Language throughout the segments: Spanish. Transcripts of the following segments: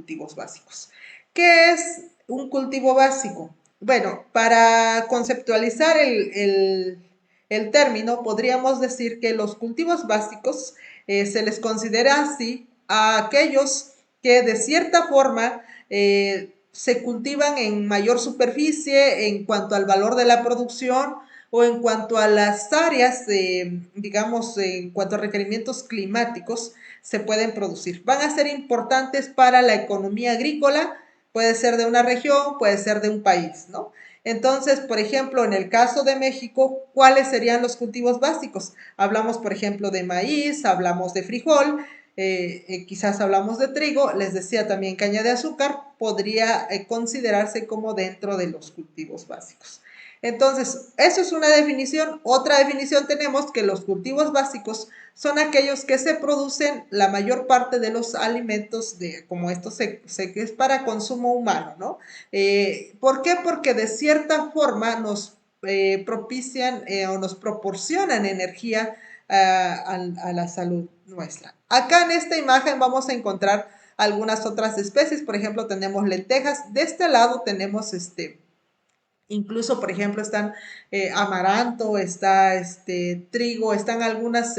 cultivos básicos. ¿Qué es un cultivo básico? Bueno, para conceptualizar el término, podríamos decir que los cultivos básicos se les considera así a aquellos que de cierta forma se cultivan en mayor superficie en cuanto al valor de la producción o en cuanto a las áreas, digamos, en cuanto a requerimientos climáticos, se pueden producir. Van a ser importantes para la economía agrícola, puede ser de una región, puede ser de un país, ¿no? Entonces, por ejemplo, en el caso de México, ¿cuáles serían los cultivos básicos? Hablamos, por ejemplo, de maíz, hablamos de frijol, quizás hablamos de trigo, les decía también caña de azúcar, podría considerarse como dentro de los cultivos básicos. Entonces, eso es una definición. Otra definición tenemos que los cultivos básicos son aquellos que se producen la mayor parte de los alimentos, como esto se es para consumo humano, ¿no? ¿Por qué? Porque de cierta forma nos propician o nos proporcionan energía a la salud nuestra. Acá en esta imagen vamos a encontrar algunas otras especies, por ejemplo, tenemos lentejas, de este lado tenemos incluso, por ejemplo, están amaranto, está trigo, están algunas,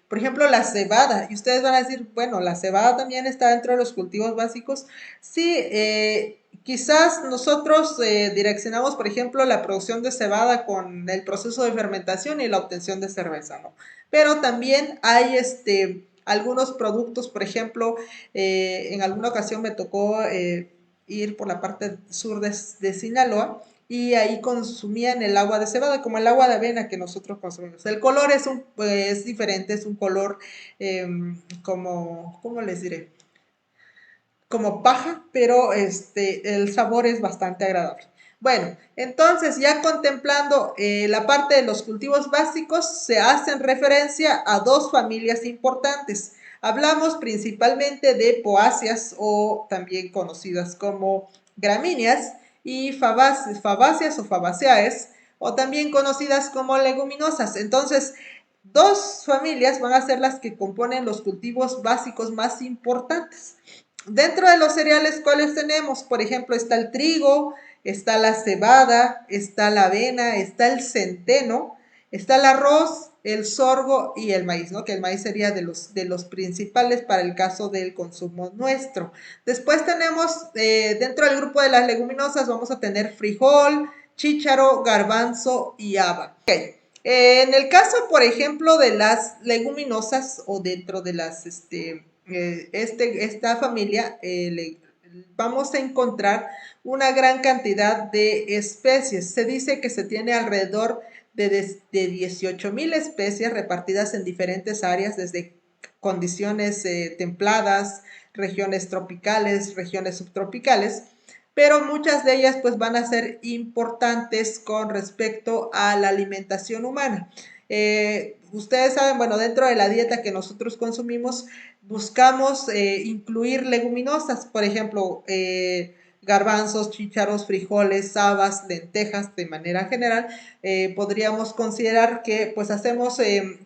por ejemplo, la cebada. Y ustedes van a decir, bueno, la cebada también está dentro de los cultivos básicos. Sí, quizás nosotros direccionamos, por ejemplo, la producción de cebada con el proceso de fermentación y la obtención de cerveza, ¿no? Pero también hay algunos productos, por ejemplo, en alguna ocasión me tocó ir por la parte sur de Sinaloa y ahí consumían el agua de cebada, como el agua de avena que nosotros consumimos. El color es diferente, es un color como, ¿cómo les diré? Como paja, pero el sabor es bastante agradable. Bueno, entonces ya contemplando la parte de los cultivos básicos, se hacen referencia a dos familias importantes. Hablamos principalmente de poáceas o también conocidas como gramíneas y fabáceas o fabaceaes o también conocidas como leguminosas. Entonces, dos familias van a ser las que componen los cultivos básicos más importantes. Dentro de los cereales, ¿cuáles tenemos? Por ejemplo, está el trigo, está la cebada, está la avena, está el centeno, está el arroz, el sorgo y el maíz, ¿no? Que el maíz sería de los principales para el caso del consumo nuestro. Después tenemos, dentro del grupo de las leguminosas, vamos a tener frijol, chícharo, garbanzo y haba. Okay. En el caso, por ejemplo, de las leguminosas o dentro de las, esta familia, vamos a encontrar una gran cantidad de especies. Se dice que se tiene alrededor de 18,000 especies repartidas en diferentes áreas, desde condiciones templadas, regiones tropicales, regiones subtropicales, pero muchas de ellas pues van a ser importantes con respecto a la alimentación humana. Ustedes saben, bueno, dentro de la dieta que nosotros consumimos, buscamos incluir leguminosas, por ejemplo, garbanzos, chícharos, frijoles, habas, lentejas, de manera general, podríamos considerar que pues hacemos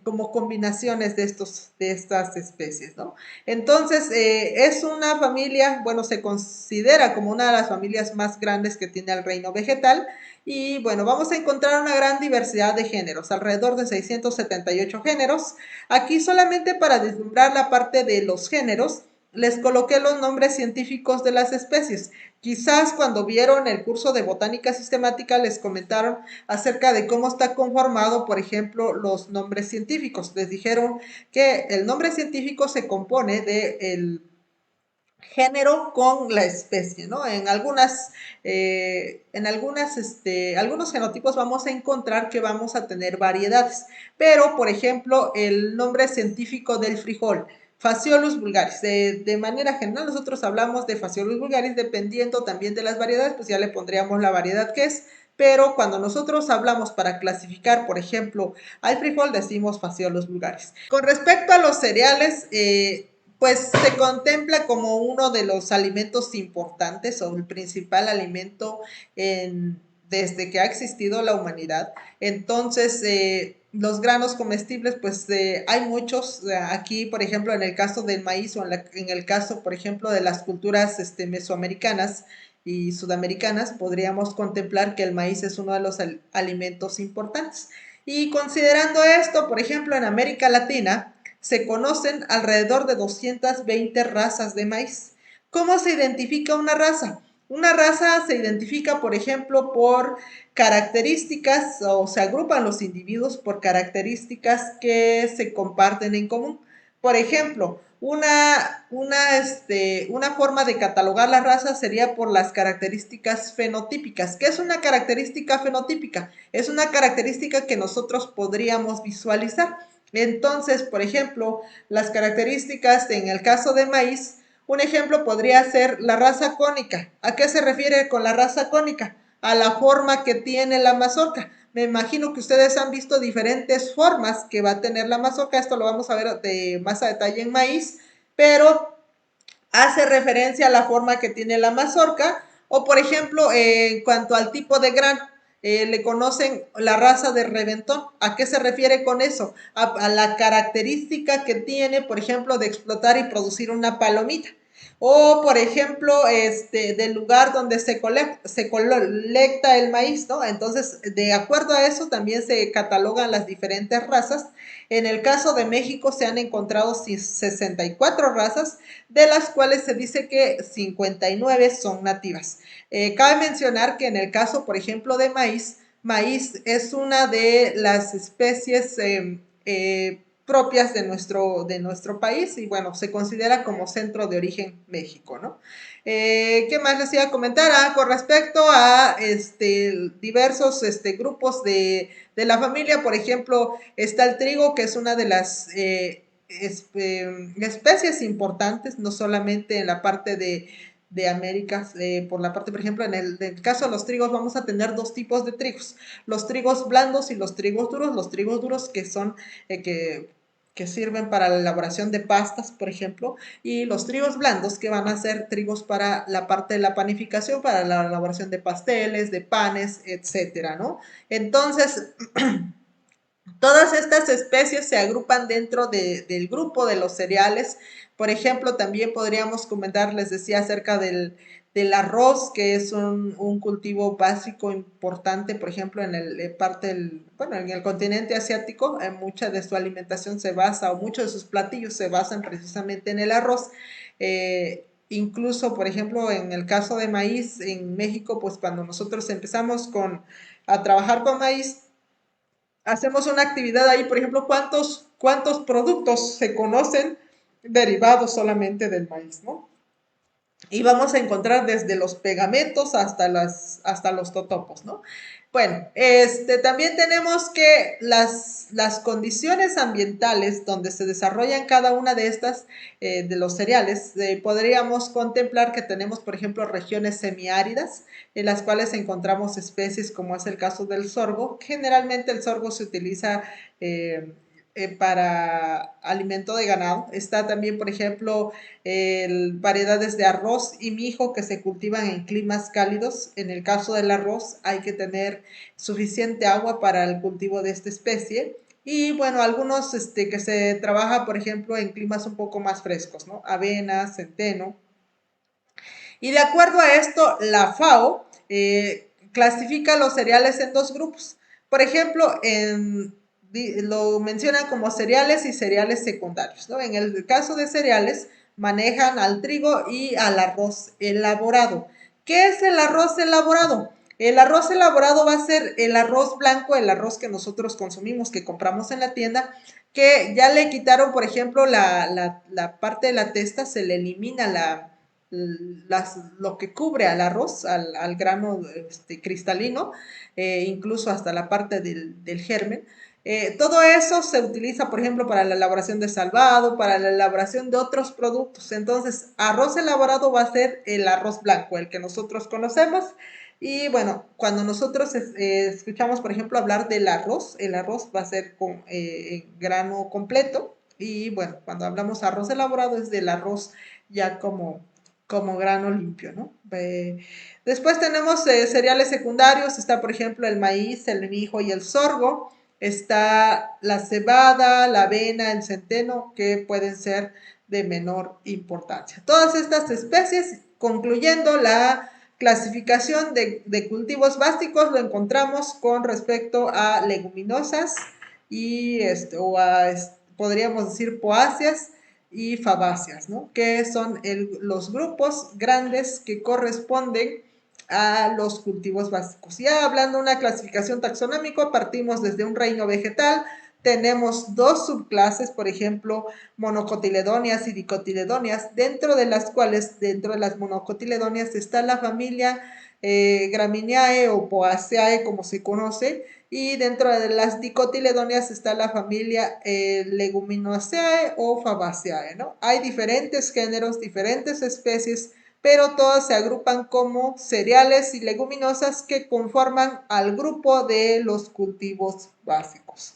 como combinaciones de estas especies, ¿no? Entonces, es una familia, bueno, se considera como una de las familias más grandes que tiene el reino vegetal y bueno, vamos a encontrar una gran diversidad de géneros, alrededor de 678 géneros. Aquí solamente para deslumbrar la parte de los géneros, les coloqué los nombres científicos de las especies. Quizás cuando vieron el curso de botánica sistemática les comentaron acerca de cómo está conformado, por ejemplo, los nombres científicos. Les dijeron que el nombre científico se compone del género con la especie, ¿no? Algunos genotipos vamos a encontrar que vamos a tener variedades, pero, por ejemplo, el nombre científico del frijol, Phaseolus vulgaris. De manera general, nosotros hablamos de Phaseolus vulgaris, dependiendo también de las variedades, pues ya le pondríamos la variedad que es, pero cuando nosotros hablamos para clasificar, por ejemplo, al frijol, decimos Phaseolus vulgaris. Con respecto a los cereales, pues se contempla como uno de los alimentos importantes o el principal alimento desde que ha existido la humanidad. Entonces, los granos comestibles, pues hay muchos. Aquí, por ejemplo, en el caso del maíz o en el caso, por ejemplo, de las culturas mesoamericanas y sudamericanas, podríamos contemplar que el maíz es uno de los alimentos importantes. Y considerando esto, por ejemplo, en América Latina se conocen alrededor de 220 razas de maíz. ¿Cómo se identifica una raza? Una raza se identifica, por ejemplo, por características, o se agrupan los individuos por características que se comparten en común. Por ejemplo, una forma de catalogar la raza sería por las características fenotípicas. ¿Qué es una característica fenotípica? Es una característica que nosotros podríamos visualizar. Entonces, por ejemplo, las características en el caso de maíz, un ejemplo podría ser la raza cónica. ¿A qué se refiere con la raza cónica? A la forma que tiene la mazorca. Me imagino que ustedes han visto diferentes formas que va a tener la mazorca. Esto lo vamos a ver más a detalle en maíz, pero hace referencia a la forma que tiene la mazorca. O por ejemplo, en cuanto al tipo de grano, le conocen la raza de reventón. ¿A qué se refiere con eso? A la característica que tiene, por ejemplo, de explotar y producir una palomita. O, por ejemplo, del lugar donde se colecta el maíz, ¿no? Entonces, de acuerdo a eso, también se catalogan las diferentes razas. En el caso de México se han encontrado 64 razas, de las cuales se dice que 59 son nativas. Cabe mencionar que en el caso, por ejemplo, de maíz es una de las especies propias de nuestro país y bueno, se considera como centro de origen México, ¿no? ¿Qué más les iba a comentar? Con respecto a diversos grupos de la familia, por ejemplo, está el trigo, que es una de las especies importantes, no solamente en la parte de América, por la parte, por ejemplo, en el caso de los trigos vamos a tener dos tipos de trigos, los trigos blandos y los trigos duros que son, que sirven para la elaboración de pastas, por ejemplo, y los trigos blandos que van a ser trigos para la parte de la panificación, para la elaboración de pasteles, de panes, etcétera, ¿no? Entonces, todas estas especies se agrupan dentro del grupo de los cereales. Por ejemplo, también podríamos comentar, les decía, acerca del arroz, que es un cultivo básico importante, por ejemplo, en en el continente asiático, mucha de su alimentación se basa, o muchos de sus platillos se basan precisamente en el arroz. Incluso, por ejemplo, en el caso de maíz, en México, pues cuando nosotros empezamos a trabajar con maíz, hacemos una actividad ahí, por ejemplo, ¿cuántos productos se conocen derivados solamente del maíz, ¿no? Y vamos a encontrar desde los pegamentos hasta los totopos, ¿no? Bueno, también tenemos que las condiciones ambientales donde se desarrollan cada una de estas, de los cereales, podríamos contemplar que tenemos, por ejemplo, regiones semiáridas, en las cuales encontramos especies como es el caso del sorgo. Generalmente el sorgo se utiliza para alimento de ganado. Está también, por ejemplo, variedades de arroz y mijo que se cultivan en climas cálidos. En el caso del arroz hay que tener suficiente agua para el cultivo de esta especie. Y bueno, algunos que se trabaja, por ejemplo, en climas un poco más frescos, ¿no? Avena, centeno. Y de acuerdo a esto, la FAO clasifica los cereales en dos grupos. Por ejemplo, lo mencionan como cereales y cereales secundarios, ¿no? En el caso de cereales, manejan al trigo y al arroz elaborado. ¿Qué es el arroz elaborado? El arroz elaborado va a ser el arroz blanco, el arroz que nosotros consumimos, que compramos en la tienda, que ya le quitaron, por ejemplo, la parte de la testa, se le elimina lo que cubre al arroz, al grano cristalino, incluso hasta la parte del germen. Todo eso se utiliza, por ejemplo, para la elaboración de salvado, para la elaboración de otros productos. Entonces, arroz elaborado va a ser el arroz blanco, el que nosotros conocemos. Y bueno, cuando nosotros escuchamos, por ejemplo, hablar del arroz, el arroz va a ser con grano completo. Y bueno, cuando hablamos arroz elaborado es del arroz ya como grano limpio, ¿no? Después tenemos cereales secundarios, está por ejemplo el maíz, el mijo y el sorgo. está la cebada, la avena, el centeno, que pueden ser de menor importancia. Todas estas especies, concluyendo la clasificación de cultivos básicos, lo encontramos con respecto a leguminosas y podríamos decir poáceas y fabáceas, ¿no? Que son los grupos grandes que corresponden a los cultivos básicos. Ya hablando de una clasificación taxonómica, partimos desde un reino vegetal, tenemos dos subclases, por ejemplo, monocotiledóneas y dicotiledóneas, dentro de las cuales, dentro de las monocotiledóneas, está la familia Gramineae o Poaceae, como se conoce, y dentro de las dicotiledóneas está la familia Leguminosae o Fabaceae, ¿no? Hay diferentes géneros, diferentes especies, pero todas se agrupan como cereales y leguminosas que conforman al grupo de los cultivos básicos.